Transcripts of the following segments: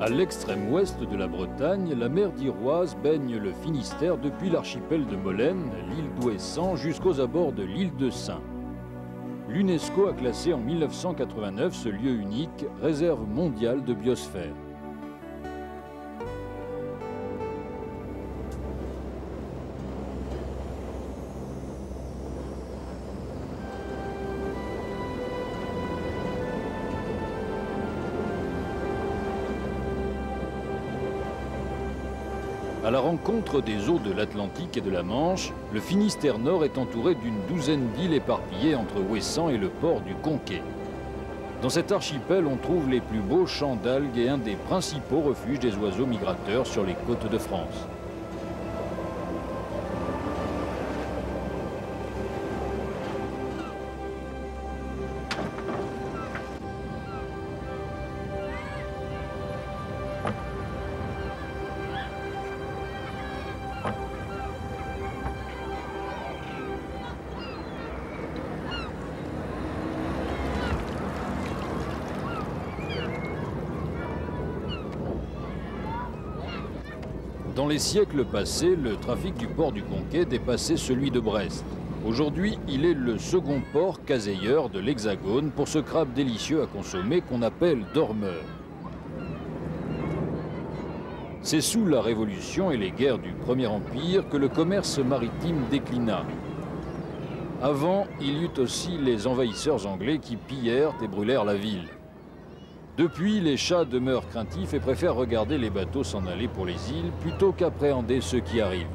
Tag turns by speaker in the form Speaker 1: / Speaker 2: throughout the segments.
Speaker 1: À l'extrême ouest de la Bretagne, la mer d'Iroise baigne le Finistère depuis l'archipel de Molène, l'île d'Ouessant, jusqu'aux abords de l'île de Sein. L'UNESCO a classé en 1989 ce lieu unique, réserve mondiale de biosphère. À la rencontre des eaux de l'Atlantique et de la Manche, le Finistère Nord est entouré d'une douzaine d'îles éparpillées entre Ouessant et le port du Conquet. Dans cet archipel, on trouve les plus beaux champs d'algues et un des principaux refuges des oiseaux migrateurs sur les côtes de France. Dans les siècles passés, le trafic du port du Conquet dépassait celui de Brest. Aujourd'hui, il est le second port caseilleur de l'Hexagone pour ce crabe délicieux à consommer qu'on appelle dormeur. C'est sous la Révolution et les guerres du Premier Empire que le commerce maritime déclina. Avant, il y eut aussi les envahisseurs anglais qui pillèrent et brûlèrent la ville. Depuis, les chats demeurent craintifs et préfèrent regarder les bateaux s'en aller pour les îles plutôt qu'appréhender ceux qui arrivent.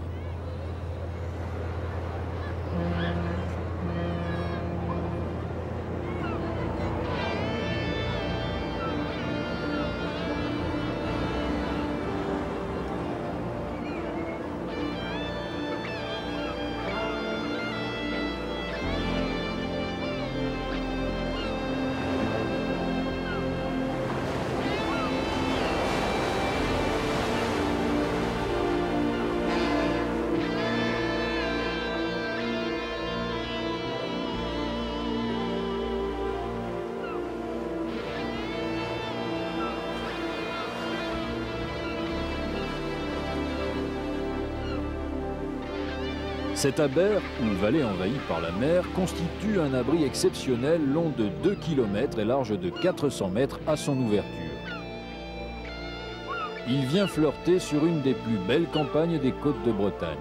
Speaker 1: Cet Aber, une vallée envahie par la mer, constitue un abri exceptionnel long de 2 km et large de 400 mètres à son ouverture. Il vient flirter sur une des plus belles campagnes des côtes de Bretagne.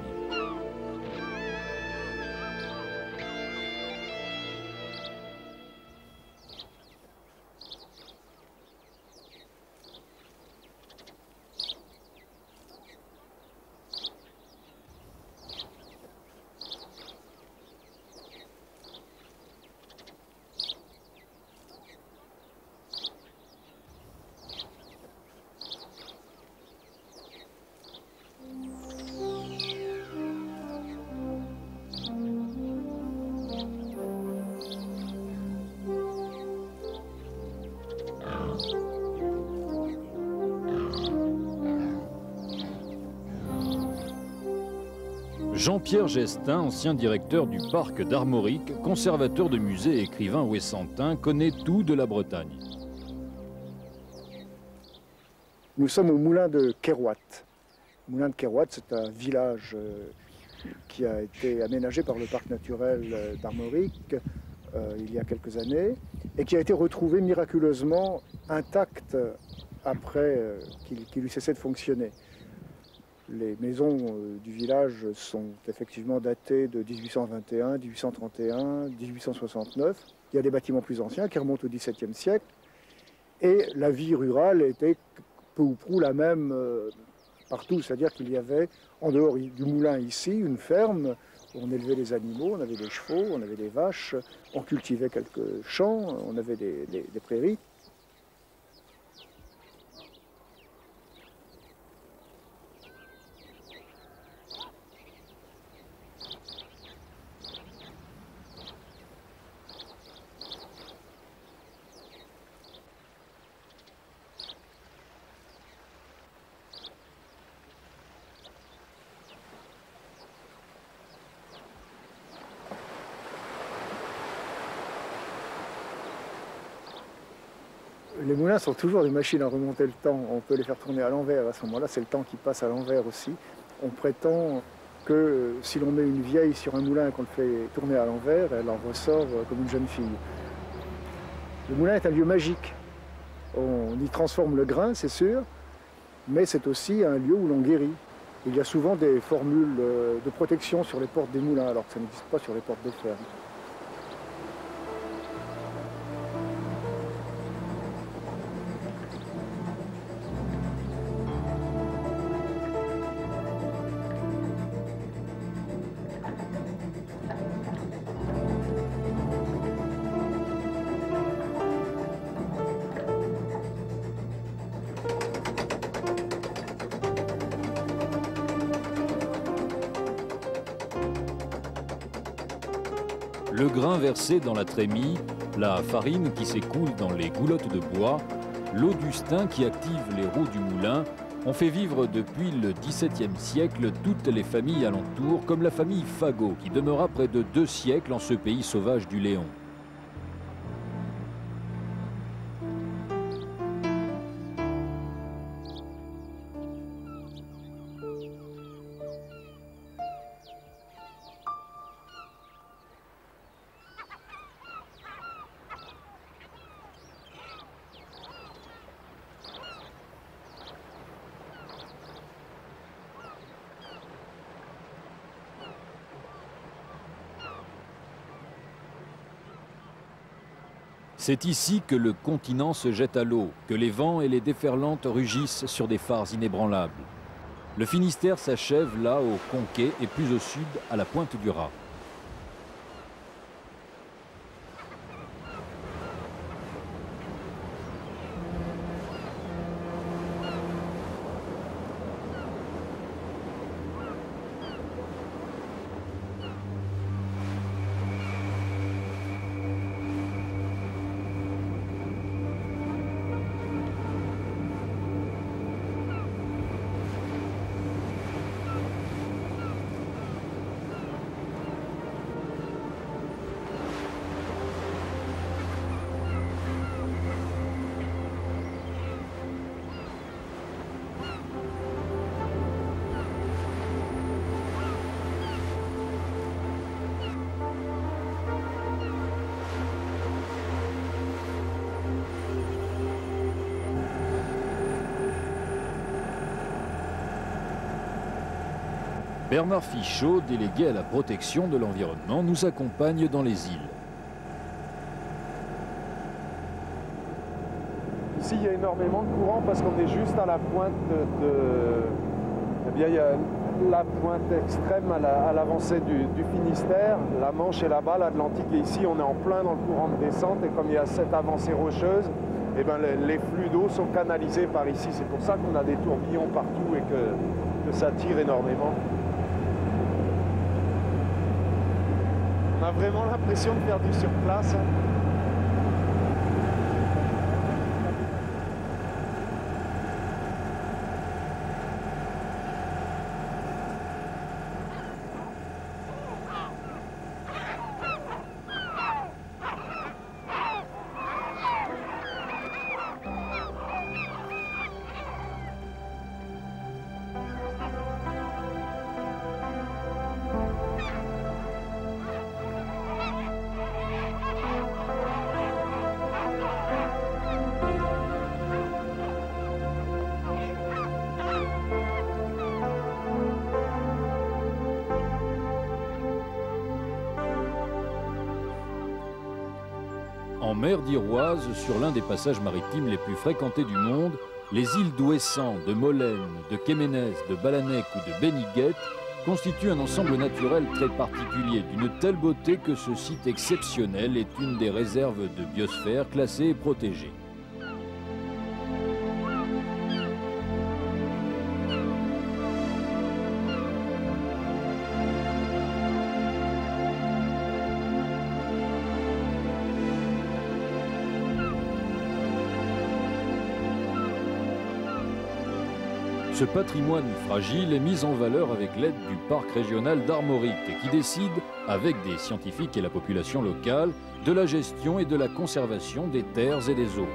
Speaker 1: Jean-Pierre Gestin, ancien directeur du parc d'Armorique, conservateur de musée et écrivain ouessantin, connaît tout de la Bretagne.
Speaker 2: Nous sommes au moulin de Kerouat. Le moulin de Kerouat, c'est un village qui a été aménagé par le parc naturel d'Armorique il y a quelques années et qui a été retrouvé miraculeusement intact après qu'il eut cessé de fonctionner. Les maisons du village sont effectivement datées de 1821, 1831, 1869. Il y a des bâtiments plus anciens qui remontent au XVIIe siècle. Et la vie rurale était peu ou prou la même partout. C'est-à-dire qu'il y avait, en dehors du moulin ici, une ferme où on élevait les animaux, on avait des chevaux, on avait des vaches, on cultivait quelques champs, on avait des prairies. Les moulins sont toujours des machines à remonter le temps. On peut les faire tourner à l'envers. À ce moment-là, c'est le temps qui passe à l'envers aussi. On prétend que si l'on met une vieille sur un moulin et qu'on le fait tourner à l'envers, elle en ressort comme une jeune fille. Le moulin est un lieu magique. On y transforme le grain, c'est sûr, mais c'est aussi un lieu où l'on guérit. Il y a souvent des formules de protection sur les portes des moulins, alors que ça n'existe pas sur les portes des fermes.
Speaker 1: Le grain versé dans la trémie, la farine qui s'écoule dans les goulottes de bois, l'eau du stein qui active les roues du moulin ont fait vivre depuis le XVIIe siècle toutes les familles alentours, comme la famille Fagot qui demeura près de 2 siècles en ce pays sauvage du Léon. C'est ici que le continent se jette à l'eau, que les vents et les déferlantes rugissent sur des phares inébranlables. Le Finistère s'achève là au Conquet et plus au sud à la Pointe du Raz. Bernard Fichot, délégué à la protection de l'environnement, nous accompagne dans les îles.
Speaker 3: Ici, il y a énormément de courant parce qu'on est juste à la pointe Eh bien, il y a la pointe extrême à l'avancée du Finistère. La Manche est là-bas, l'Atlantique est ici. On est en plein dans le courant de descente et comme il y a cette avancée rocheuse, eh bien, les flux d'eau sont canalisés par ici. C'est pour ça qu'on a des tourbillons partout et que ça tire énormément. On a vraiment l'impression de faire du surplace.
Speaker 1: En mer d'Iroise, sur l'un des passages maritimes les plus fréquentés du monde, les îles d'Ouessant, de Molène, de Quéménez, de Balanec ou de Béniguette constituent un ensemble naturel très particulier, d'une telle beauté que ce site exceptionnel est une des réserves de biosphère classées et protégées. Ce patrimoine fragile est mis en valeur avec l'aide du parc régional d'Armorique qui décide, avec des scientifiques et la population locale, de la gestion et de la conservation des terres et des eaux.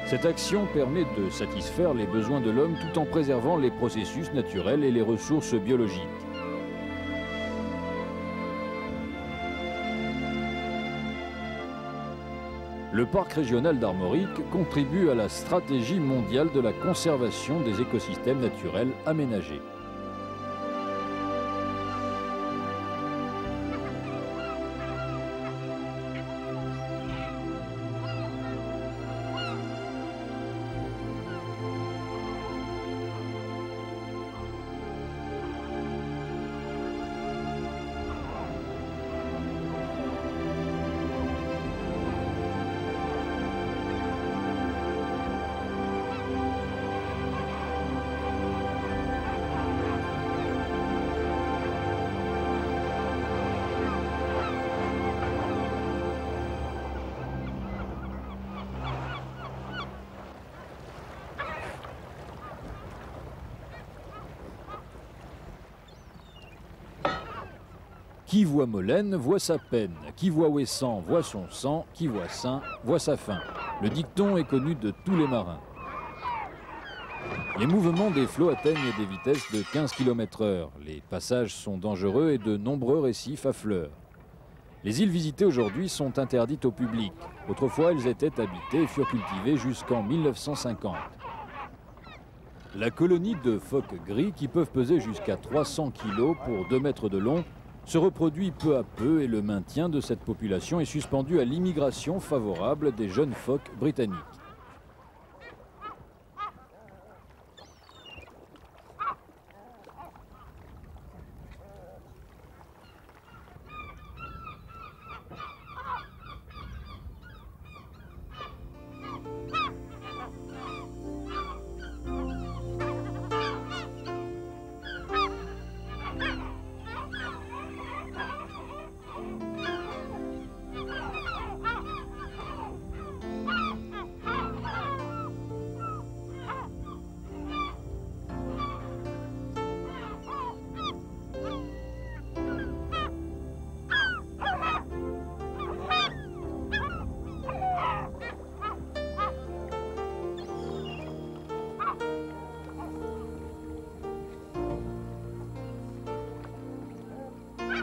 Speaker 1: Cette action permet de satisfaire les besoins de l'homme tout en préservant les processus naturels et les ressources biologiques. Le parc régional d'Armorique contribue à la stratégie mondiale de la conservation des écosystèmes naturels aménagés. Qui voit Molène voit sa peine, qui voit Ouessant voit son sang, qui voit Saint voit sa fin. Le dicton est connu de tous les marins. Les mouvements des flots atteignent des vitesses de 15 km/h. Les passages sont dangereux et de nombreux récifs affleurent. Les îles visitées aujourd'hui sont interdites au public. Autrefois, elles étaient habitées et furent cultivées jusqu'en 1950. La colonie de phoques gris, qui peuvent peser jusqu'à 300 kg pour 2 mètres de long, se reproduit peu à peu et le maintien de cette population est suspendu à l'immigration favorable des jeunes phoques britanniques.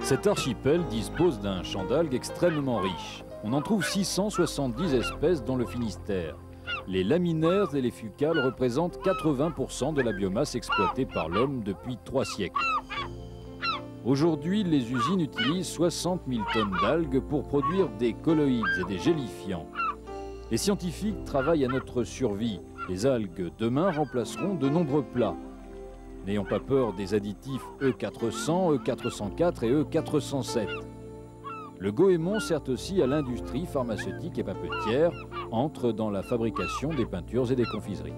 Speaker 1: Cet archipel dispose d'un champ d'algues extrêmement riche. On en trouve 670 espèces dans le Finistère. Les laminaires et les fucales représentent 80% de la biomasse exploitée par l'homme depuis 3 siècles. Aujourd'hui, les usines utilisent 60 000 tonnes d'algues pour produire des colloïdes et des gélifiants. Les scientifiques travaillent à notre survie. Les algues demain remplaceront de nombreux plats. N'ayons pas peur des additifs E400, E404 et E407. Le goémon sert aussi à l'industrie pharmaceutique et papetière, entre dans la fabrication des peintures et des confiseries.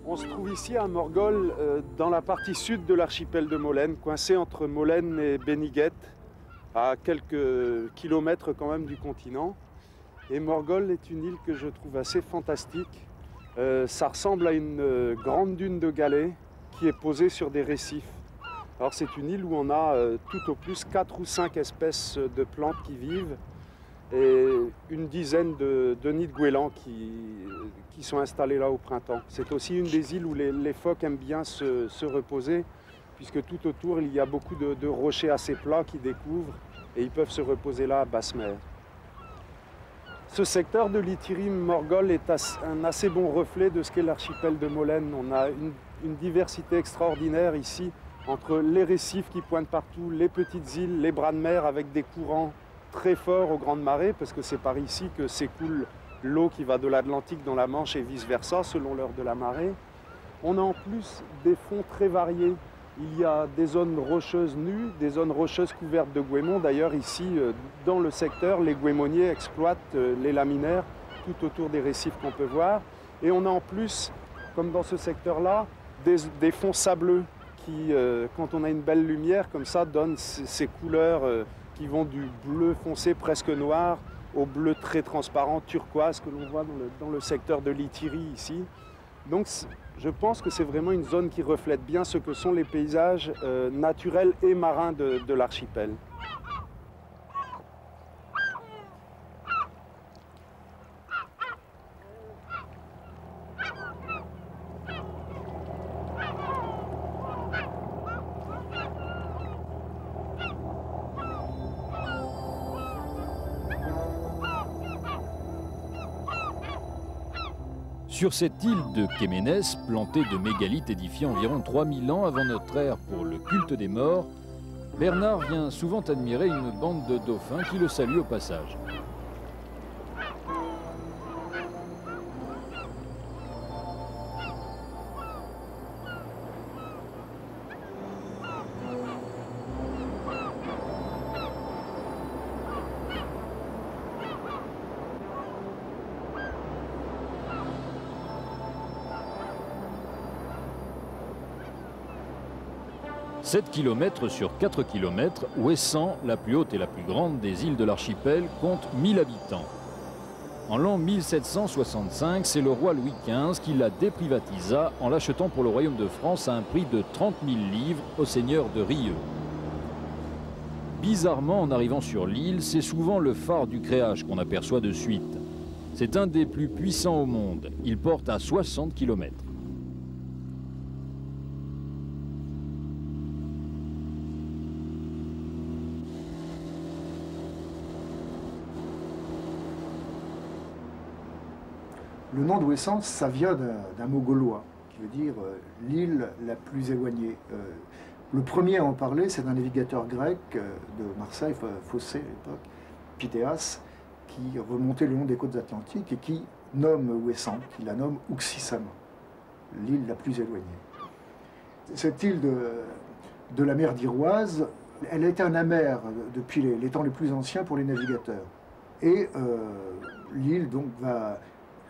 Speaker 3: On se trouve ici à Morgol, dans la partie sud de l'archipel de Molène, coincé entre Molène et Beniguet, à quelques kilomètres quand même du continent. Et Morgol est une île que je trouve assez fantastique. Ça ressemble à une grande dune de galets qui est posée sur des récifs. Alors c'est une île où on a tout au plus 4 ou 5 espèces de plantes qui vivent et une dizaine de nids de goélands qui sont installés là au printemps. C'est aussi une des îles où les phoques aiment bien se reposer, puisque tout autour il y a beaucoup de rochers assez plats qu'ils découvrent et ils peuvent se reposer là à basse mer. Ce secteur de l'Ithyrie-Morgol est un assez bon reflet de ce qu'est l'archipel de Molène. On a une diversité extraordinaire ici, entre les récifs qui pointent partout, les petites îles, les bras de mer avec des courants très forts aux grandes marées, parce que c'est par ici que s'écoule l'eau qui va de l'Atlantique dans la Manche et vice-versa, selon l'heure de la marée. On a en plus des fonds très variés. Il y a des zones rocheuses nues, des zones rocheuses couvertes de goémons. D'ailleurs, ici, dans le secteur, les goémoniers exploitent les laminaires tout autour des récifs qu'on peut voir. Et on a en plus, comme dans ce secteur-là, des fonds sableux qui, quand on a une belle lumière comme ça, donnent ces couleurs qui vont du bleu foncé presque noir au bleu très transparent turquoise que l'on voit dans le secteur de l'Ithyrie ici. Donc je pense que c'est vraiment une zone qui reflète bien ce que sont les paysages naturels et marins de l'archipel.
Speaker 1: Sur cette île de Kéménès, plantée de mégalithes édifiés environ 3000 ans avant notre ère pour le culte des morts, Bernard vient souvent admirer une bande de dauphins qui le saluent au passage. « 7 km sur 4 km, Ouessant, la plus haute et la plus grande des îles de l'archipel, compte 1000 habitants. En l'an 1765, c'est le roi Louis XV qui la déprivatisa en l'achetant pour le royaume de France à un prix de 30 000 livres au seigneur de Rieux. Bizarrement, en arrivant sur l'île, c'est souvent le phare du Créache qu'on aperçoit de suite. C'est un des plus puissants au monde. Il porte à 60 km.
Speaker 2: Le nom d'Ouessant, ça vient d'un mot gaulois, qui veut dire l'île la plus éloignée. Le premier à en parler, c'est un navigateur grec de Marseille, Phocée à l'époque, Pythéas, qui remontait le long des côtes atlantiques et qui nomme Ouessant, qui la nomme Uxisama, l'île la plus éloignée. Cette île de la mer d'Iroise, elle a été un amer depuis les temps les plus anciens pour les navigateurs. Et l'île donc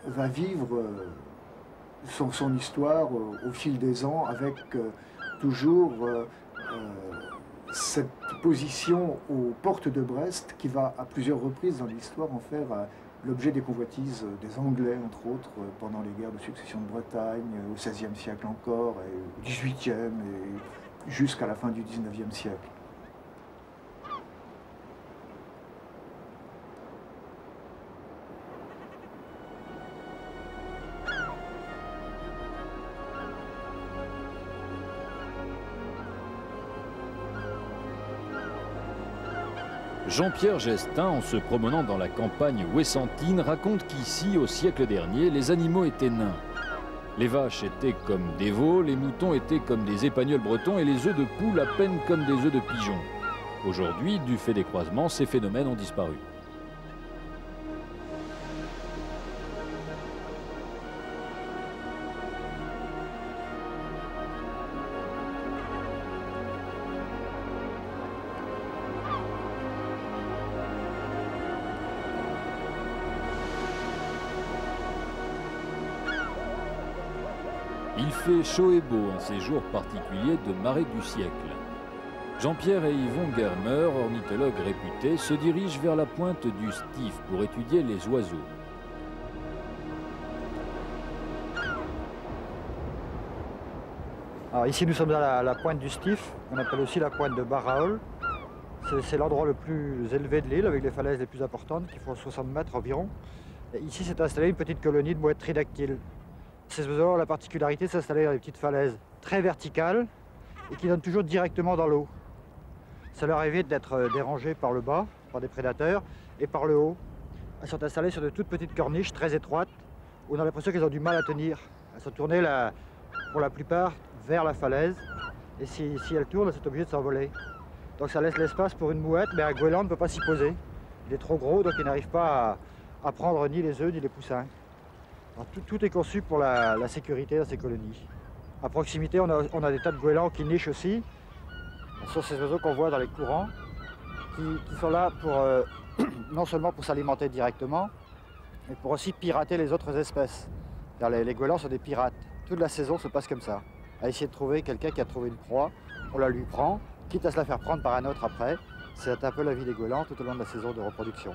Speaker 2: va vivre son histoire au fil des ans avec toujours cette position aux portes de Brest qui va à plusieurs reprises dans l'histoire en faire l'objet des convoitises des Anglais, entre autres, pendant les guerres de succession de Bretagne, au XVIe siècle encore, et au XVIIIe et jusqu'à la fin du XIXe siècle.
Speaker 1: Jean-Pierre Gestin, en se promenant dans la campagne ouessantine, raconte qu'ici, au siècle dernier, les animaux étaient nains. Les vaches étaient comme des veaux, les moutons étaient comme des épagnols bretons et les œufs de poule à peine comme des œufs de pigeon. Aujourd'hui, du fait des croisements, ces phénomènes ont disparu. Il fait chaud et beau en ces jours particuliers de marée du siècle. Jean-Pierre et Yvon Germer, ornithologues réputés, se dirigent vers la pointe du Stif pour étudier les oiseaux.
Speaker 4: Alors ici nous sommes à la pointe du Stif, on appelle aussi la pointe de Barraol. C'est l'endroit le plus élevé de l'île avec les falaises les plus importantes qui font 60 mètres environ. Et ici s'est installée une petite colonie de mouettes tridactyles. Ces oiseaux ont la particularité de s'installer dans des petites falaises très verticales et qui donnent toujours directement dans l'eau. Ça leur évite d'être dérangées par le bas, par des prédateurs, et par le haut. Elles sont installées sur de toutes petites corniches très étroites où on a l'impression qu'elles ont du mal à tenir. Elles sont tournées pour la plupart vers la falaise et si elles tournent, elles sont obligées de s'envoler. Donc ça laisse l'espace pour une mouette, mais un goéland ne peut pas s'y poser. Il est trop gros, donc il n'arrive pas à prendre ni les œufs ni les poussins. Alors, tout est conçu pour la sécurité dans ces colonies. À proximité, on a des tas de goélands qui nichent aussi. Ce sont ces oiseaux qu'on voit dans les courants, qui sont là pour, non seulement pour s'alimenter directement, mais pour aussi pirater les autres espèces. Car les goélands sont des pirates. Toute la saison se passe comme ça. À essayer de trouver quelqu'un qui a trouvé une proie, on la lui prend, quitte à se la faire prendre par un autre après. C'est un peu la vie des goélands tout au long de la saison de reproduction.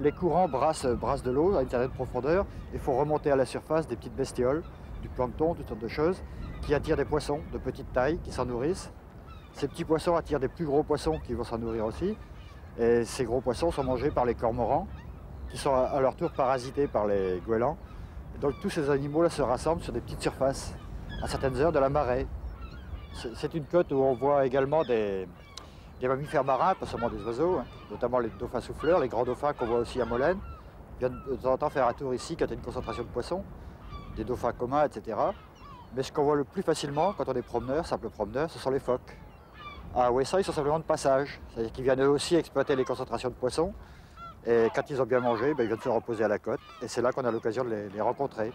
Speaker 4: Les courants brassent de l'eau à une certaine profondeur et font remonter à la surface des petites bestioles, du plancton, toutes sortes de choses, qui attirent des poissons de petite taille qui s'en nourrissent. Ces petits poissons attirent des plus gros poissons qui vont s'en nourrir aussi. Et ces gros poissons sont mangés par les cormorans, qui sont à leur tour parasités par les goélands. Et donc tous ces animaux-là se rassemblent sur des petites surfaces, à certaines heures de la marée. C'est une côte où on voit également des mammifères marins, pas seulement des oiseaux, hein, notamment les dauphins souffleurs, les grands dauphins qu'on voit aussi à Molène, viennent de temps en temps faire un tour ici quand il y a une concentration de poissons, des dauphins communs, etc. Mais ce qu'on voit le plus facilement quand on est promeneur, simple promeneur, ce sont les phoques. À Ouessant, ils sont simplement de passage, c'est-à-dire qu'ils viennent eux aussi exploiter les concentrations de poissons. Et quand ils ont bien mangé, ils viennent se reposer à la côte. Et c'est là qu'on a l'occasion de les rencontrer.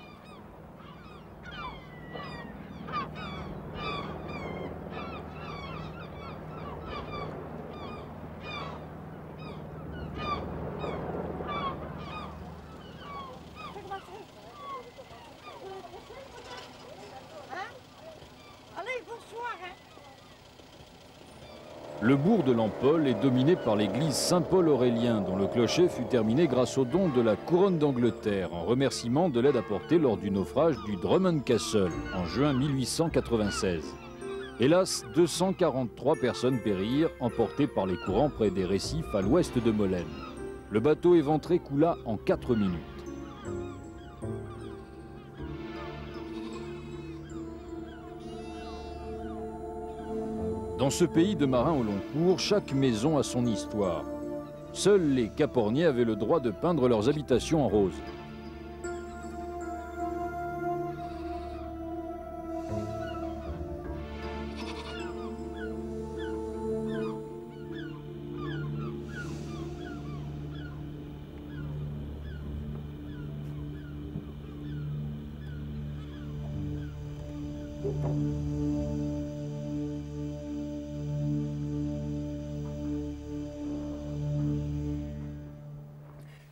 Speaker 1: Le bourg de Lampol est dominé par l'église Saint-Paul-Aurélien, dont le clocher fut terminé grâce au don de la couronne d'Angleterre, en remerciement de l'aide apportée lors du naufrage du Drummond Castle, en juin 1896. Hélas, 243 personnes périrent, emportées par les courants près des récifs à l'ouest de Molène. Le bateau éventré coula en 4 minutes. Dans ce pays de marins au long cours, chaque maison a son histoire. Seuls les Caporniers avaient le droit de peindre leurs habitations en rose.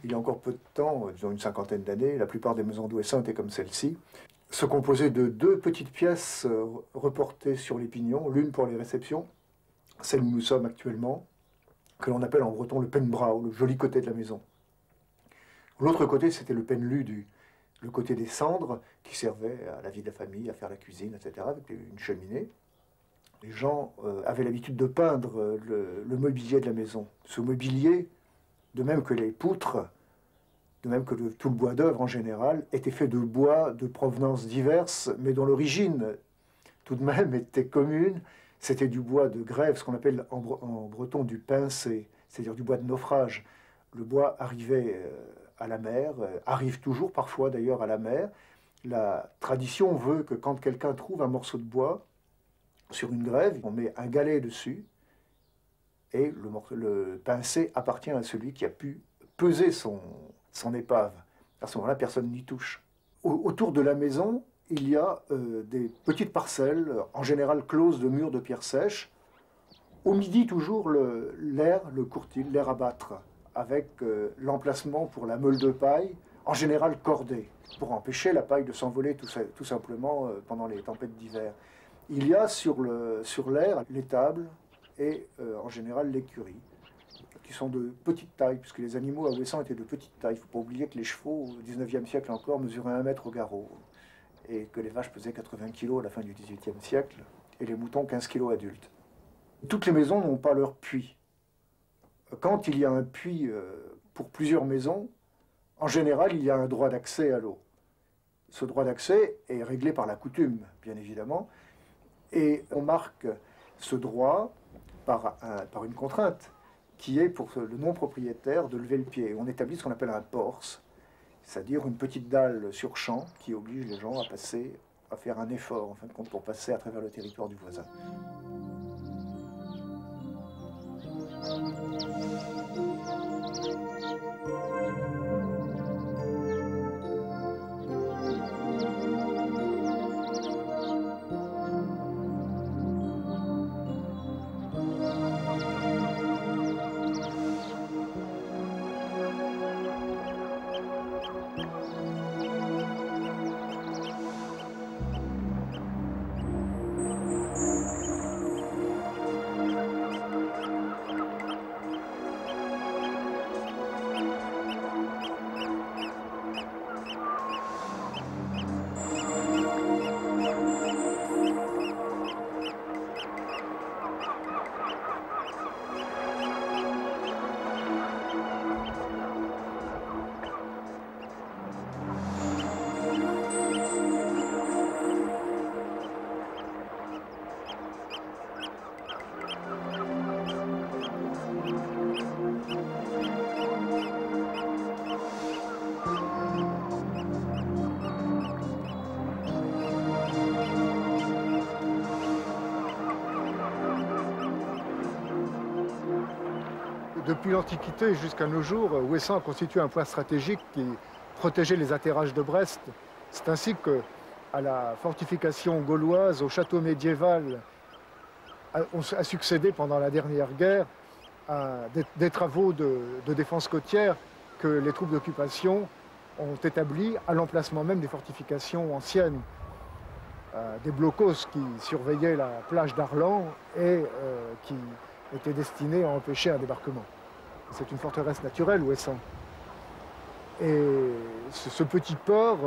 Speaker 2: Il y a encore peu de temps, disons une cinquantaine d'années, la plupart des maisons d'Ouessant étaient comme celle-ci, se composaient de 2 petites pièces reportées sur les pignons, l'une pour les réceptions, celle où nous sommes actuellement, que l'on appelle en breton le penbrau, le joli côté de la maison. L'autre côté, c'était le penlu, le côté des cendres, qui servait à la vie de la famille, à faire la cuisine, etc., avec une cheminée. Les gens avaient l'habitude de peindre le mobilier de la maison. Ce mobilier, de même que les poutres, de même que tout le bois d'œuvre en général, était fait de bois de provenance diverses, mais dont l'origine, tout de même, était commune. C'était du bois de grève, ce qu'on appelle en breton du pincé, c'est-à-dire du bois de naufrage. Le bois arrivait à la mer, arrive toujours parfois d'ailleurs à la mer. La tradition veut que quand quelqu'un trouve un morceau de bois sur une grève, on met un galet dessus, et le pincé appartient à celui qui a pu peser son épave. À ce moment-là, personne n'y touche. Autour de la maison, il y a des petites parcelles, en général closes de murs de pierre sèche. Au midi, toujours, l'air, le courtil, l'air à battre, avec l'emplacement pour la meule de paille, en général cordée, pour empêcher la paille de s'envoler tout simplement pendant les tempêtes d'hiver. Il y a sur l'air l'étable, et en général l'écurie, qui sont de petite taille, puisque les animaux à Ouessant étaient de petite taille. Il ne faut pas oublier que les chevaux, au XIXe siècle encore, mesuraient 1 mètre au garrot, et que les vaches pesaient 80 kg à la fin du XVIIIe siècle, et les moutons 15 kg adultes. Toutes les maisons n'ont pas leur puits. Quand il y a un puits pour plusieurs maisons, en général, il y a un droit d'accès à l'eau. Ce droit d'accès est réglé par la coutume, bien évidemment, et on marque ce droit par une contrainte qui est pour le non-propriétaire de lever le pied. On établit ce qu'on appelle un porce, c'est-à-dire une petite dalle sur champ qui oblige les gens à faire un effort, en fin de compte, pour passer à travers le territoire du voisin. Depuis l'Antiquité jusqu'à nos jours, Ouessant a constitué un point stratégique qui protégeait les atterrages de Brest. C'est ainsi qu'à la fortification gauloise, au château médiéval, a succédé pendant la dernière guerre des travaux de défense côtière que les troupes d'occupation ont établis à l'emplacement même des fortifications anciennes. Des blocos qui surveillaient la plage d'Arlan et qui étaient destinés à empêcher un débarquement. C'est une forteresse naturelle, Ouessant. Et ce petit port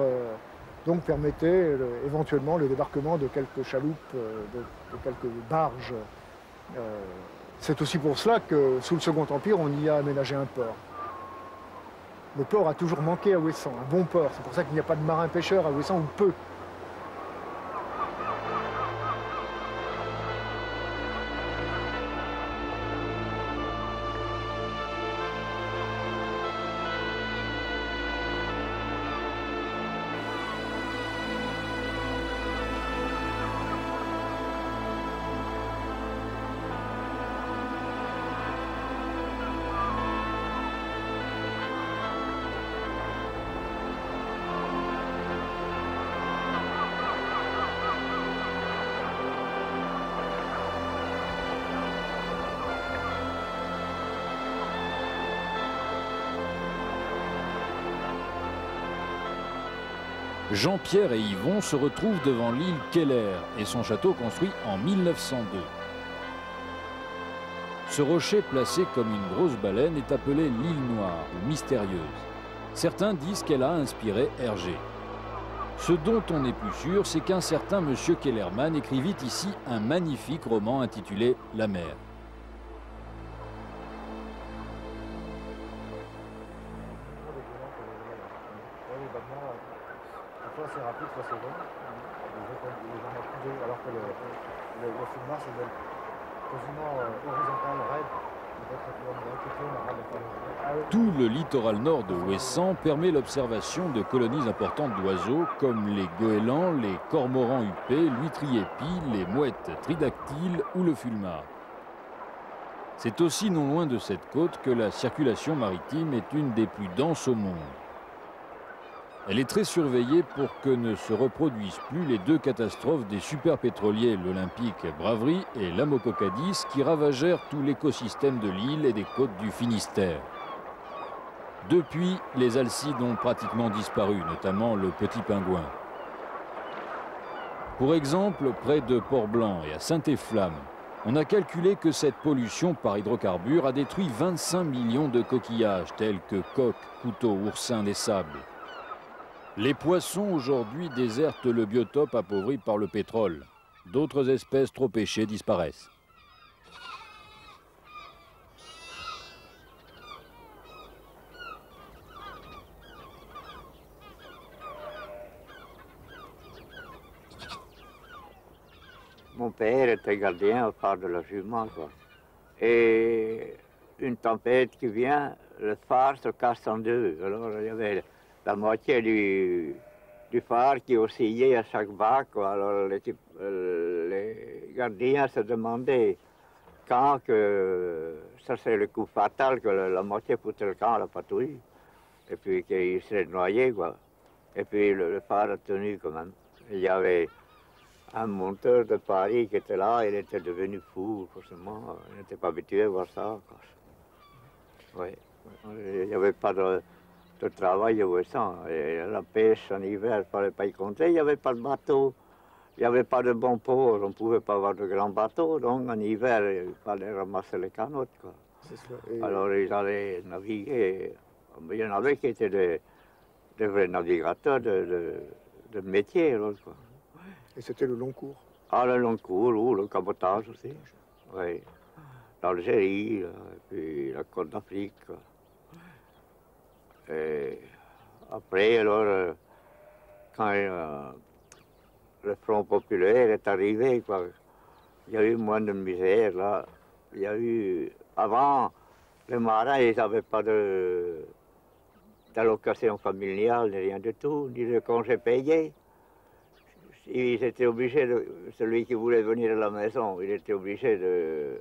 Speaker 2: donc permettait éventuellement le débarquement de quelques chaloupes, de quelques barges. C'est aussi pour cela que sous le Second Empire, on y a aménagé un port. Le port a toujours manqué à Ouessant, un bon port. C'est pour ça qu'il n'y a pas de marins-pêcheurs à Ouessant, ou peu.
Speaker 1: Jean-Pierre et Yvon se retrouvent devant l'île Keller et son château construit en 1902. Ce rocher placé comme une grosse baleine est appelé l'île Noire ou mystérieuse. Certains disent qu'elle a inspiré Hergé. Ce dont on est plus sûr, c'est qu'un certain monsieur Kellerman écrivit ici un magnifique roman intitulé La mer.
Speaker 4: Soit c'est rapide, soit c'est long. Les gens marquent deux, alors que le fulmar, c'est quasiment horizontal, raide.
Speaker 1: Tout le littoral nord de Ouessant permet l'observation de colonies importantes d'oiseaux comme les goélands, les cormorans huppés, l'huîtrier pie, les mouettes tridactyles ou le fulmar. C'est aussi non loin de cette côte que la circulation maritime est une des plus denses au monde. Elle est très surveillée pour que ne se reproduisent plus les deux catastrophes des superpétroliers, l'Olympique Bravery et l'Amococadis, qui ravagèrent tout l'écosystème de l'île et des côtes du Finistère. Depuis, les alcides ont pratiquement disparu, notamment le petit pingouin. Pour exemple, près de Port-Blanc et à Saint-Efflamme, on a calculé que cette pollution par hydrocarbures a détruit 25 millions de coquillages, tels que coques, couteaux, oursins des sables. Les poissons aujourd'hui désertent le biotope appauvri par le pétrole. D'autres espèces trop pêchées disparaissent.
Speaker 5: Mon père était gardien au phare de la Jument, quoi. Et une tempête qui vient, le phare se casse en deux. Alors il y avait la moitié du phare qui oscillait à chaque vague, quoi. Alors les gardiens se demandaient quand que ça serait le coup fatal, que la moitié foutait le camp à la patrouille, et puis qu'il serait noyé, quoi. Et puis le phare a tenu quand même. Il y avait un monteur de Paris qui était là, il était devenu fou, forcément. Il n'était pas habitué à voir ça, quoi. Oui. Il n'y avait pas de travail au Ouessant. La pêche en hiver, il ne fallait pas y compter. Il n'y avait pas de bateau. Il n'y avait pas de bons ports. On ne pouvait pas avoir de grands bateaux. Donc en hiver, il fallait ramasser les canottes, quoi. Alors ils allaient naviguer. Il y en avait qui étaient des vrais navigateurs de métier, alors, quoi.
Speaker 2: Et c'était le long cours.
Speaker 5: Ah, le long cours, ou le cabotage aussi. Oui. L'Algérie, et puis la Côte d'Afrique. Et après, alors, quand le Front populaire est arrivé, quoi, il y a eu moins de misère, là. Il y a eu... Avant, les marins, ils n'avaient pas d'allocation familiale, ni rien du tout, ni de congés payés. Ils étaient obligés, celui qui voulait venir à la maison, il était obligé de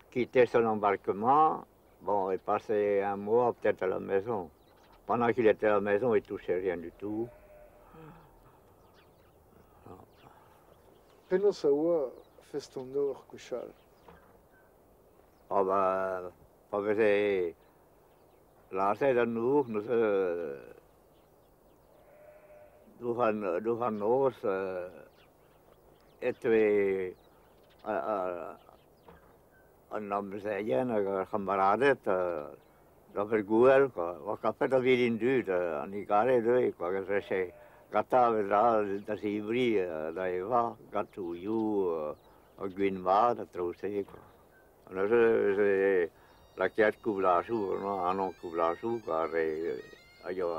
Speaker 5: quitter son embarquement Bon, il passait un mois peut-être à la maison. Pendant qu'il était à la maison, il ne touchait rien du tout.
Speaker 3: Fais-nous savoir, fais ton door, Kuchal.
Speaker 5: Oh ben, we zei, laat hij dan nog, doe gaan noos, twee, en dan zei je, een kameraad, dat is goed, wat kan het weer in duurt, en ik ga het doen, ik zei, gata, we gaan, dat is Ivry, dat je wat, gatu, you, Guinma, dat trouwens zeker. Alors, la chiat cublasu, no, anon cublasu, care ayo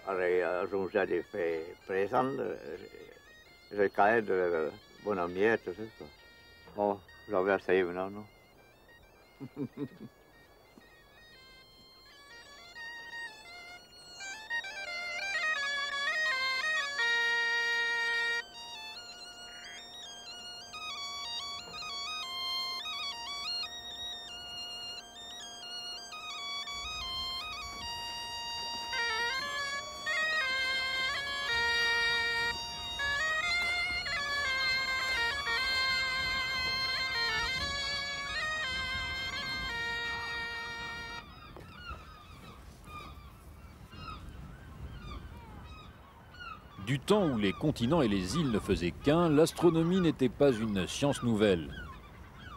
Speaker 5: are runza de presan, je cae de bon ami, tout ça. Bon, j'avais assez maintenant, non?
Speaker 1: Du temps où les continents et les îles ne faisaient qu'un, l'astronomie n'était pas une science nouvelle.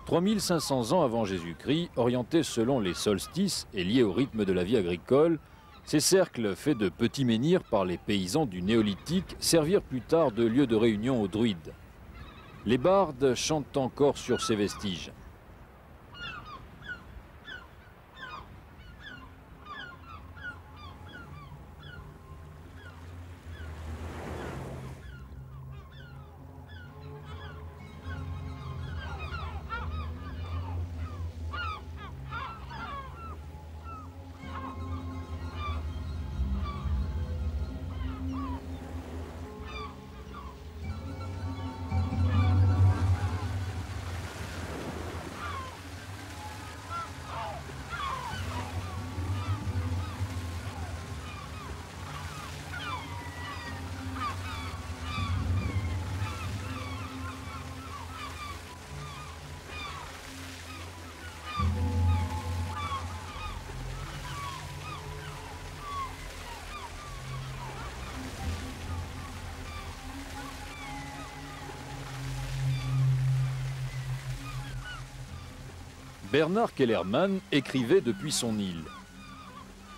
Speaker 1: 3500 ans avant Jésus-Christ, orientés selon les solstices et liés au rythme de la vie agricole, ces cercles faits de petits menhirs par les paysans du néolithique servirent plus tard de lieu de réunion aux druides. Les bardes chantent encore sur ces vestiges. Bernard Kellermann écrivait depuis son île.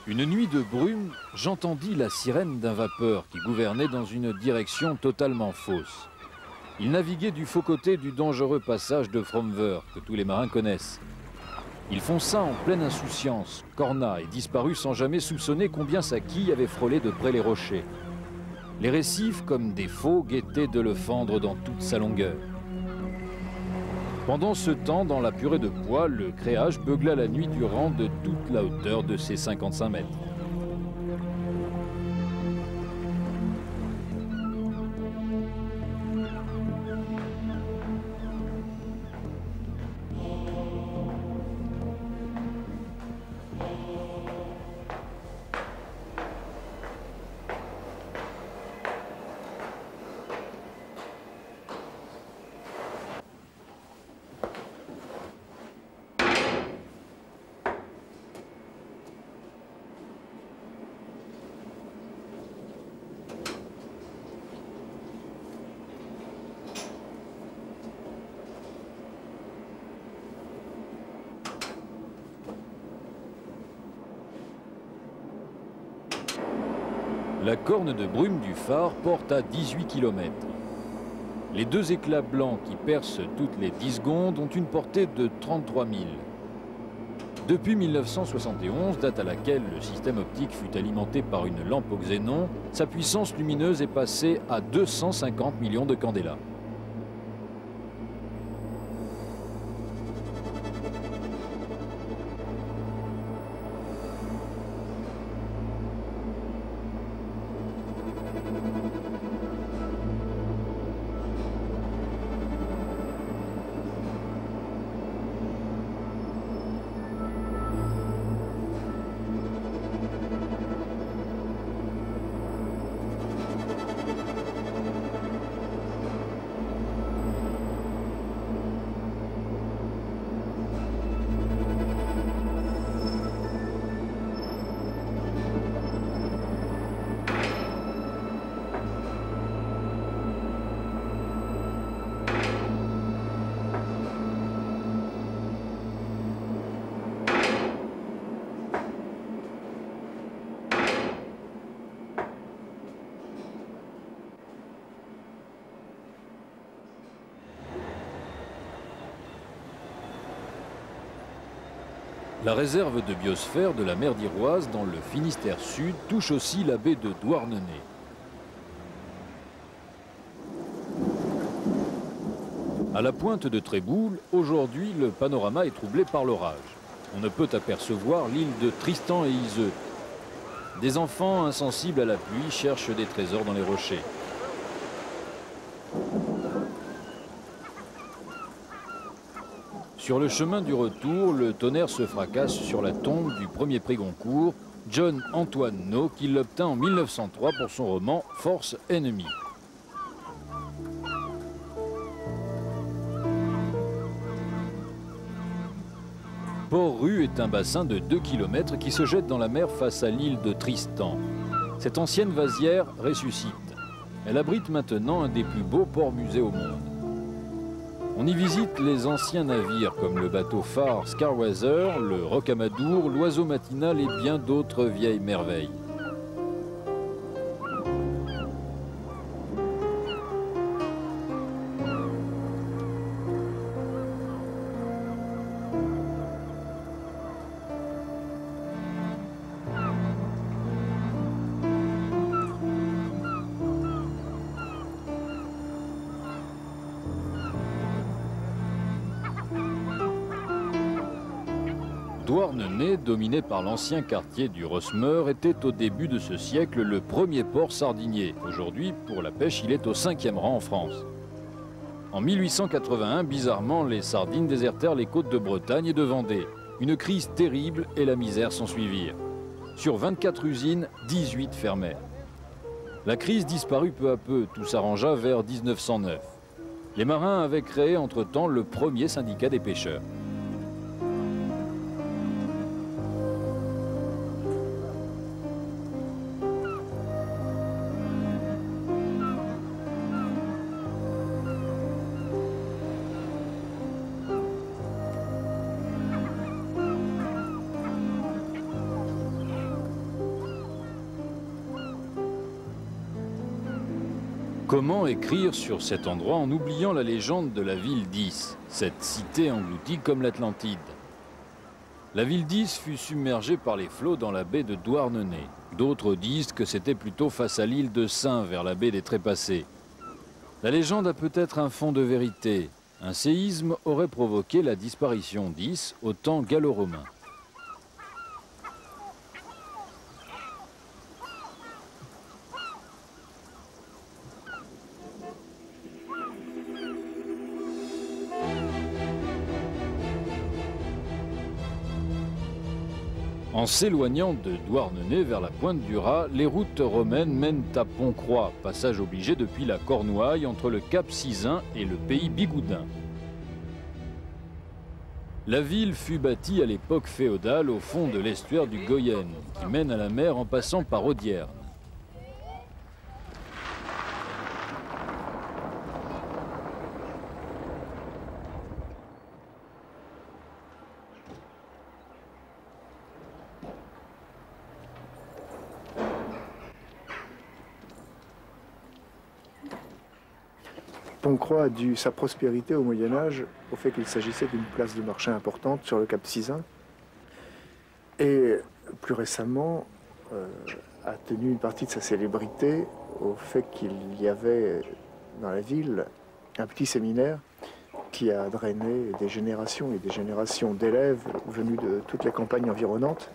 Speaker 1: Une nuit de brume, j'entendis la sirène d'un vapeur qui gouvernait dans une direction totalement fausse. Il naviguait du faux côté du dangereux passage de Fromveur, que tous les marins connaissent. Il fonça en pleine insouciance, corna et disparut sans jamais soupçonner combien sa quille avait frôlé de près les rochers. Les récifs, comme des faux, guettaient de le fendre dans toute sa longueur. Pendant ce temps, dans la purée de pois, le créage beugla la nuit durant de toute la hauteur de ses 55 mètres. La corne de brume du phare porte à 18 km. Les deux éclats blancs qui percent toutes les 10 secondes ont une portée de 33 000. Depuis 1971, date à laquelle le système optique fut alimenté par une lampe au xénon, sa puissance lumineuse est passée à 250 millions de candélas. La réserve de biosphère de la mer d'Iroise dans le Finistère Sud touche aussi la baie de Douarnenez. À la pointe de Tréboul, aujourd'hui, le panorama est troublé par l'orage. On ne peut apercevoir l'île de Tristan et Iseux. Des enfants insensibles à la pluie cherchent des trésors dans les rochers. Sur le chemin du retour, le tonnerre se fracasse sur la tombe du premier prix Goncourt, John Antoine No, qui l'obtint en 1903 pour son roman Force ennemie. Port-Rue est un bassin de 2 km qui se jette dans la mer face à l'île de Tristan. Cette ancienne vasière ressuscite. Elle abrite maintenant un des plus beaux ports-musées au monde. On y visite les anciens navires comme le bateau phare Scarweather, le Rocamadour, l'Oiseau matinal et bien d'autres vieilles merveilles. Douarnenez, dominé par l'ancien quartier du Rosmeur, était au début de ce siècle le premier port sardinier. Aujourd'hui, pour la pêche, il est au 5e rang en France. En 1881, bizarrement, les sardines désertèrent les côtes de Bretagne et de Vendée. Une crise terrible et la misère s'ensuivirent. Sur 24 usines, 18 fermèrent. La crise disparut peu à peu, tout s'arrangea vers 1909. Les marins avaient créé entre-temps le premier syndicat des pêcheurs. Comment écrire sur cet endroit en oubliant la légende de la ville d'Is, cette cité engloutie comme l'Atlantide? La ville d'Is fut submergée par les flots dans la baie de Douarnenez. D'autres disent que c'était plutôt face à l'île de Saint, vers la baie des Trépassés. La légende a peut-être un fond de vérité. Un séisme aurait provoqué la disparition d'Is au temps gallo-romain. En s'éloignant de Douarnenez vers la pointe du Raz, les routes romaines mènent à Pont-Croix, passage obligé depuis la Cornouaille entre le Cap Sizun et le pays Bigoudin. La ville fut bâtie à l'époque féodale au fond de l'estuaire du Goyenne, qui mène à la mer en passant par Audierne.
Speaker 2: Pont-Croix a dû sa prospérité au Moyen-Âge au fait qu'il s'agissait d'une place de marché importante sur le Cap Sizun. Et plus récemment, a tenu une partie de sa célébrité au fait qu'il y avait dans la ville un petit séminaire qui a drainé des générations et des générations d'élèves venus de toutes les campagnes environnantes,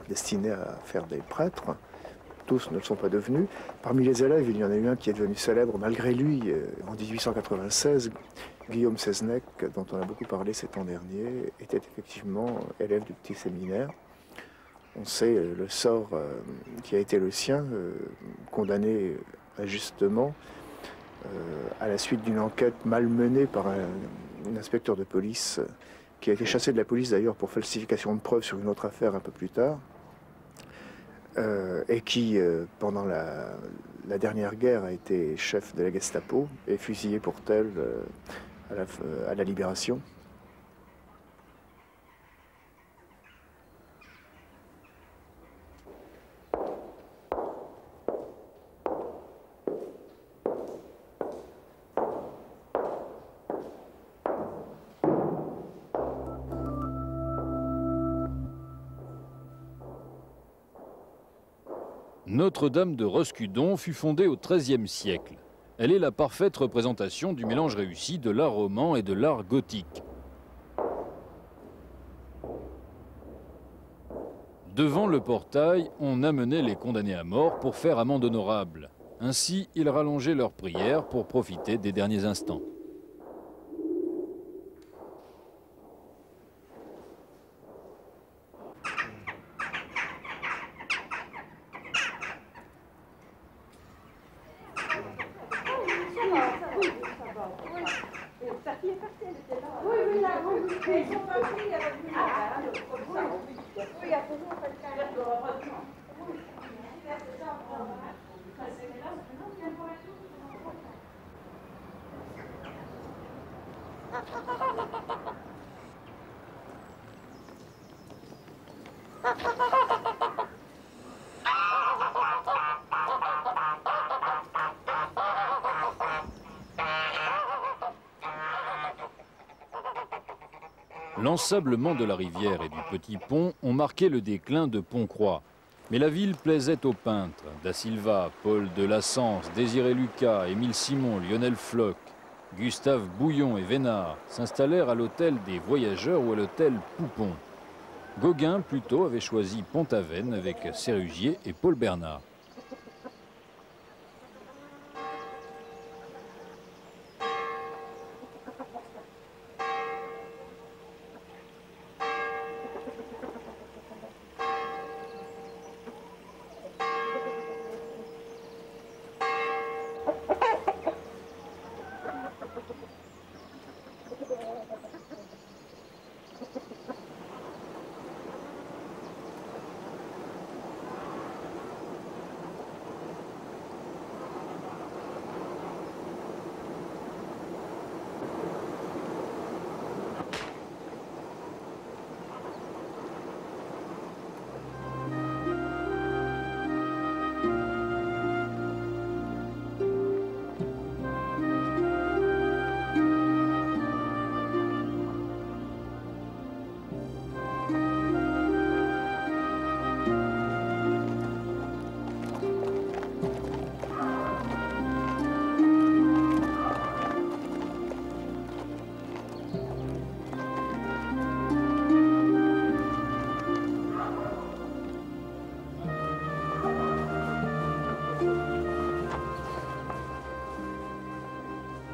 Speaker 2: destinés à faire des prêtres. Tous ne le sont pas devenus. Parmi les élèves, il y en a eu un qui est devenu célèbre malgré lui en 1896. Guillaume Seznec, dont on a beaucoup parlé ces temps derniers, était effectivement élève du petit séminaire. On sait le sort qui a été le sien, condamné injustement à la suite d'une enquête mal menée par un inspecteur de police qui a été chassé de la police d'ailleurs pour falsification de preuves sur une autre affaire un peu plus tard. Et qui, pendant la dernière guerre, a été chef de la Gestapo et fusillé pour tel à la Libération.
Speaker 1: Notre-Dame de Roscudon fut fondée au XIIIe siècle. Elle est la parfaite représentation du mélange réussi de l'art roman et de l'art gothique. Devant le portail, on amenait les condamnés à mort pour faire amende honorable. Ainsi, ils rallongeaient leurs prières pour profiter des derniers instants. L'ensablement de la rivière et du petit pont ont marqué le déclin de Pont-Croix. Mais la ville plaisait aux peintres. Da Silva, Paul de Lassens, Désiré Lucas, Émile Simon, Lionel Floch, Gustave Bouillon et Vénard s'installèrent à l'hôtel des Voyageurs ou à l'hôtel Poupon. Gauguin, plutôt, avait choisi Pont-Aven avec Sérugier et Paul Bernard.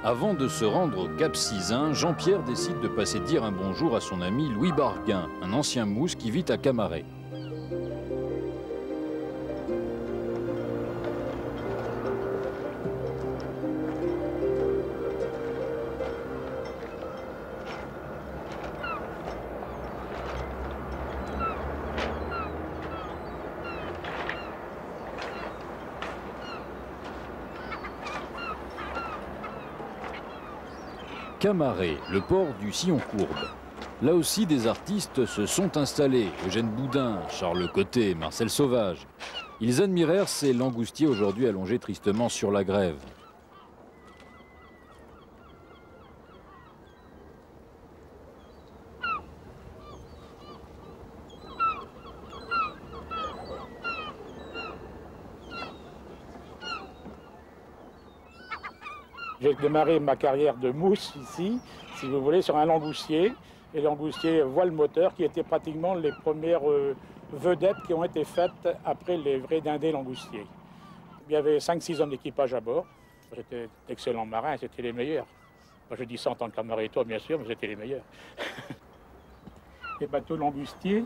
Speaker 1: Avant de se rendre au Cap Sizun, Jean-Pierre décide de passer dire un bonjour à son ami Louis Barguin, un ancien mousse qui vit à Camaret. Camaret, le port du Sillon-Courbe. Là aussi, des artistes se sont installés. Eugène Boudin, Charles Côté, Marcel Sauvage. Ils admirèrent ces langoustiers aujourd'hui allongés tristement sur la grève.
Speaker 6: J'ai démarré ma carrière de mousse ici, si vous voulez, sur un langoustier. Et langoustier voile moteur qui étaient pratiquement les premières vedettes qui ont été faites après les vrais dindés langoustiers. Il y avait 5-6 hommes d'équipage à bord. J'étais d'excellents marins, c'était les meilleurs. Moi, je dis ça en tant que camarade, toi bien sûr, mais c'était les meilleurs. Les bateaux langoustiers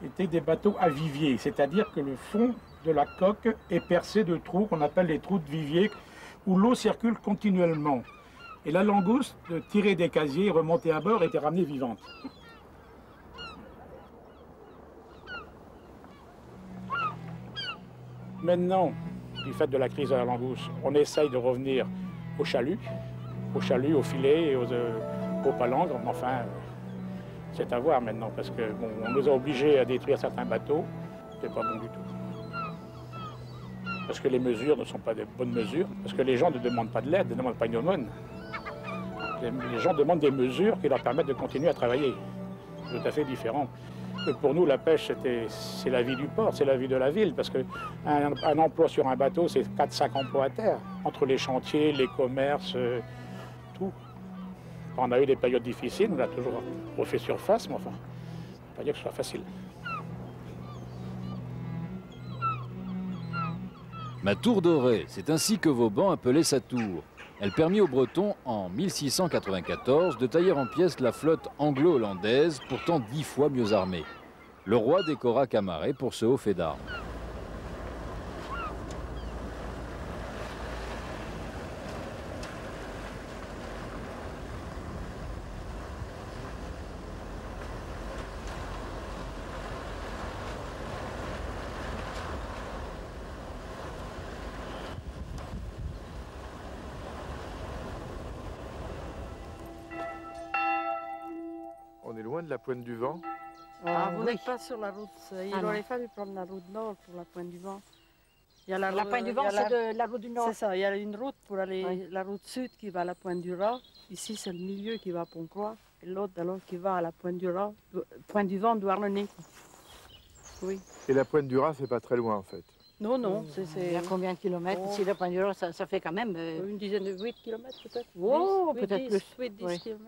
Speaker 6: étaient des bateaux à vivier, c'est-à-dire que le fond de la coque est percé de trous qu'on appelle les trous de vivier, où l'eau circule continuellement. Et la langouste, tirée des casiers, remontée à bord, était ramenée vivante. Maintenant, du fait de la crise de la langouste, on essaye de revenir au chalut, au filet et aux palangres. Enfin, c'est à voir maintenant, parce qu'on bon, nous a obligés à détruire certains bateaux. C'est pas bon du tout. Parce que les mesures ne sont pas de bonnes mesures, parce que les gens ne demandent pas de l'aide, ne demandent pas une aumône. Les gens demandent des mesures qui leur permettent de continuer à travailler. C'est tout à fait différent. que pour nous, la pêche, c'est la vie du port, c'est la vie de la ville, parce qu'un emploi sur un bateau, c'est 4-5 emplois à terre, entre les chantiers, les commerces, tout. On a eu des périodes difficiles, on a toujours refait surface, mais enfin, pas dire que ce soit facile.
Speaker 1: Ma tour dorée, c'est ainsi que Vauban appelait sa tour. Elle permit aux Bretons, en 1694, de tailler en pièces la flotte anglo-hollandaise, pourtant 10 fois mieux armée. Le roi décora Camaret pour ce haut fait d'armes.
Speaker 3: On est loin de la Pointe du Vent.
Speaker 7: Vous n'êtes pas sur la route. Il aurait fallu prendre la route nord pour la Pointe du Vent. Il y a
Speaker 8: La Pointe du Vent, c'est de la route du Nord.
Speaker 7: C'est ça, il y a une route pour aller, la route sud qui va à la Pointe du Raz. Ici, c'est le milieu qui va à Pont-Croix. Et l'autre, alors, qui va à la Pointe du Raz, Pointe du Vent, Douarnenez. Oui.
Speaker 3: Et la Pointe du Raz, c'est pas très loin en fait.
Speaker 7: Non, non,
Speaker 8: Il y a combien de kilomètres ici, la Pointe du Raz, ça fait quand même...
Speaker 7: une dizaine de 8 km peut-être.
Speaker 8: Oh, peut-être plus.
Speaker 7: 8-10
Speaker 8: Oui.
Speaker 7: km.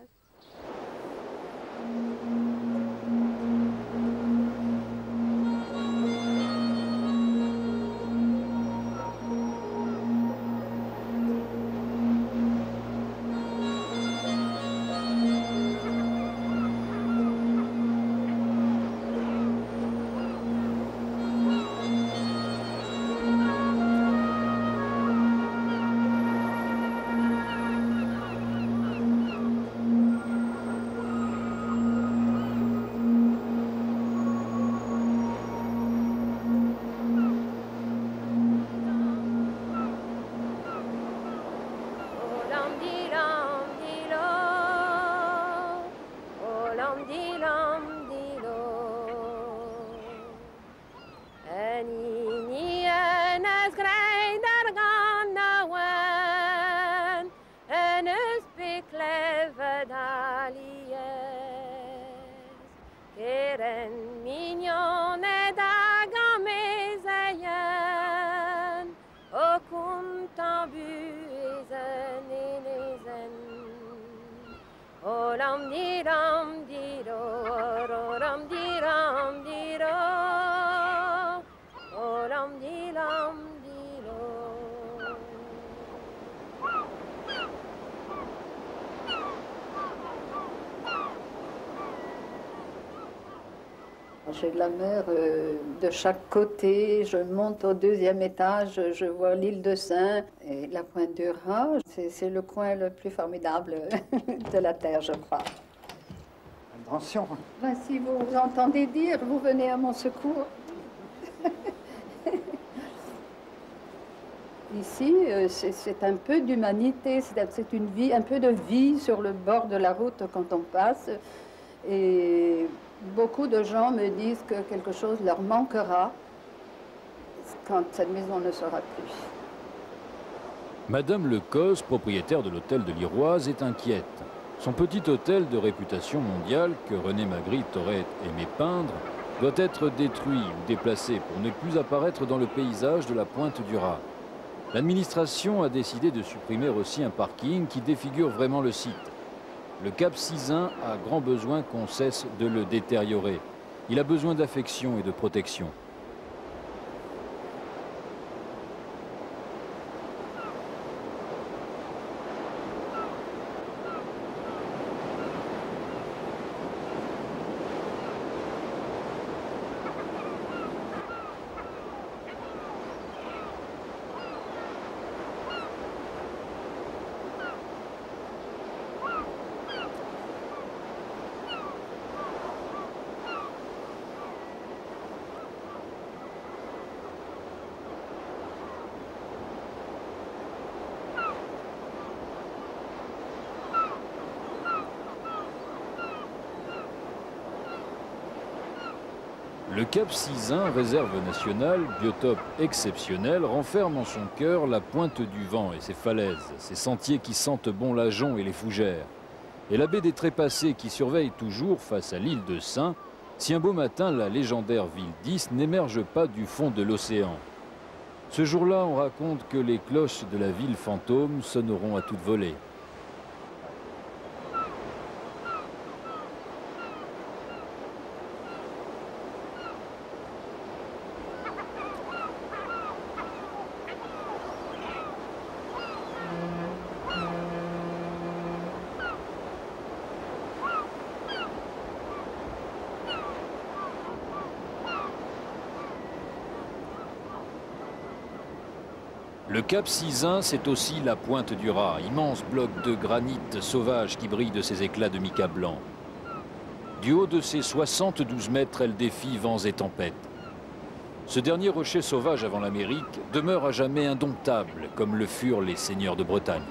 Speaker 9: J'ai de la mer de chaque côté, je monte au 2e étage, je vois l'île de Sein et la Pointe du Raz. C'est le coin le plus formidable de la Terre, je crois.
Speaker 4: Attention.
Speaker 9: Ben, si vous entendez dire, vous venez à mon secours. Ici, c'est un peu d'humanité, c'est une vie, un peu de vie sur le bord de la route quand on passe. Et beaucoup de gens me disent que quelque chose leur manquera quand cette maison ne sera plus.
Speaker 1: Madame Lecos, propriétaire de l'hôtel de l'Iroise, est inquiète. Son petit hôtel de réputation mondiale, que René Magritte aurait aimé peindre, doit être détruit ou déplacé pour ne plus apparaître dans le paysage de la Pointe du Raz. L'administration a décidé de supprimer aussi un parking qui défigure vraiment le site. Le Cap Sizun a grand besoin qu'on cesse de le détériorer. Il a besoin d'affection et de protection. Le Cap Sizun, réserve nationale, biotope exceptionnel, renferme en son cœur la Pointe du Vent et ses falaises, ses sentiers qui sentent bon l'ajonc et les fougères. Et la baie des Trépassés qui surveille toujours, face à l'île de Sein, si un beau matin, la légendaire ville d'Is n'émerge pas du fond de l'océan. Ce jour-là, on raconte que les cloches de la ville fantôme sonneront à toute volée. Le cap Sizun, c'est aussi la pointe du Raz, immense bloc de granit sauvage qui brille de ses éclats de mica blanc. Du haut de ses 72 mètres, elle défie vents et tempêtes. Ce dernier rocher sauvage avant l'Amérique demeure à jamais indomptable, comme le furent les seigneurs de Bretagne.